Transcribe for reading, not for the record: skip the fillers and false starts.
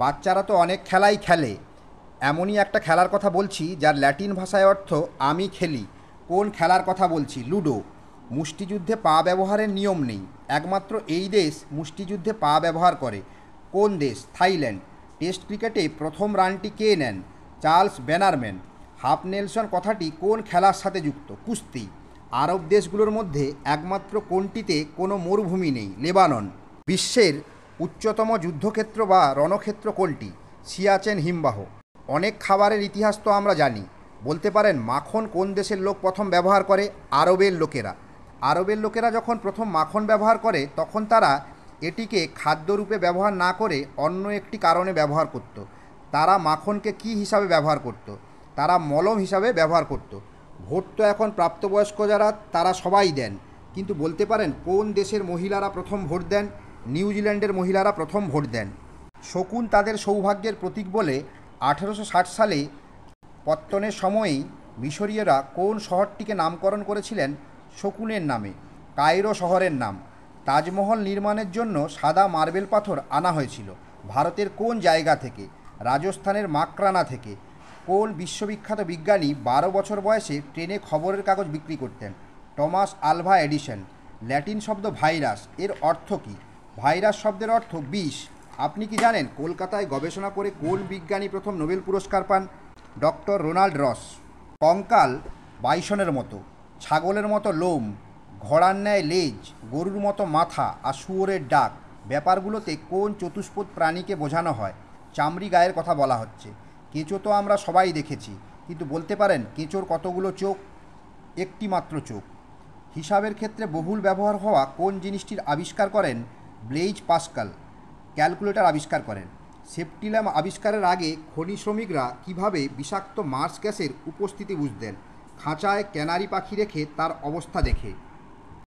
বাচ্চারা তো অনেক খেলাই খেলে, এমনই একটা খেলার কথা বলছি যার ল্যাটিন ভাষায় অর্থ আমি খেলি। কোন খেলার কথা বলছি? লুডো। মুষ্টিযুদ্ধে পা ব্যবহারের নিয়ম নেই, একমাত্র এই দেশ মুষ্টিযুদ্ধে পা ব্যবহার করে। কোন দেশ? থাইল্যান্ড। টেস্ট ক্রিকেটে প্রথম রানটি কে নেন? চার্লস ব্যানারম্যান। হাফ নেলসন কথাটি কোন খেলার সাথে যুক্ত? কুস্তি। আরব দেশগুলোর মধ্যে একমাত্র কোনটিতে কোনো মরুভূমি নেই? লেবানন। বিশ্বের উচ্চতম যুদ্ধক্ষেত্র বা রণক্ষেত্র কোনটি? সিয়াচেন হিমবাহ। অনেক খাবারের ইতিহাস তো আমরা জানি, বলতে পারেন মাখন কোন দেশের লোক প্রথম ব্যবহার করে? আরবের লোকেরা। আরবের লোকেরা যখন প্রথম মাখন ব্যবহার করে তখন তারা এটিকে খাদ্যরূপে ব্যবহার না করে অন্য একটি কারণে ব্যবহার করত। তারা মাখনকে কী হিসাবে ব্যবহার করত? তারা মলম হিসাবে ব্যবহার করত। ভোট তো এখন প্রাপ্তবয়স্ক যারা তারা সবাই দেন, কিন্তু বলতে পারেন কোন দেশের মহিলারা প্রথম ভোট দেন? নিউজিল্যান্ডের মহিলারা প্রথম ভোট দেন। শকুন তাদের সৌভাগ্যের প্রতীক বলে 1860 সালে পত্তনের সময়েই মিশরীয়রা কোন শহরটিকে নামকরণ করেছিলেন শকুনের নামে? কায়রো শহরের নাম। তাজমহল নির্মাণের জন্য সাদা মার্বেল পাথর আনা হয়েছিল ভারতের কোন জায়গা থেকে? রাজস্থানের মাকরানা থেকে। কোন বিশ্ববিখ্যাত বিজ্ঞানী 12 বছর বয়সে ট্রেনে খবরের কাগজ বিক্রি করতেন? Thomas Alva Edison. ল্যাটিন শব্দ ভাইরাস, এর অর্থ কী? ভাইরাস শব্দের অর্থ বিষ। আপনি কি জানেন কলকাতায় গবেষণা করে কোন বিজ্ঞানী প্রথম নোবেল পুরস্কার পান? ডক্টর রোনাল্ড রস। কঙ্কাল বাইসনের মতো, ছাগলের মতো লোম, ঘোড়ার ন্যায় লেজ, গরুর মতো মাথা আর শুয়োরের ডাক ব্যাপারগুলোতে কোন চতুষ্পদ প্রাণীকে বোঝানো হয়? চামড়ি গায়ের কথা বলা হচ্ছে। কেঁচো তো আমরা সবাই দেখেছি, কিন্তু বলতে পারেন কেঁচোর কতগুলো চোখ? একটি মাত্র চোখ। হিসাবের ক্ষেত্রে বহুল ব্যবহার হওয়া কোন জিনিসটির আবিষ্কার করেন ব্লেইজ পাস্কাল? ক্যালকুলেটর আবিষ্কার করেন। সেফটি ল্যাম্প আবিষ্কারের আগে খনি শ্রমিকরা কিভাবে বিষাক্ত মার্স গ্যাসের উপস্থিতি বুঝতেন? খাঁচায় ক্যানারি পাখি রেখে তার অবস্থা দেখে।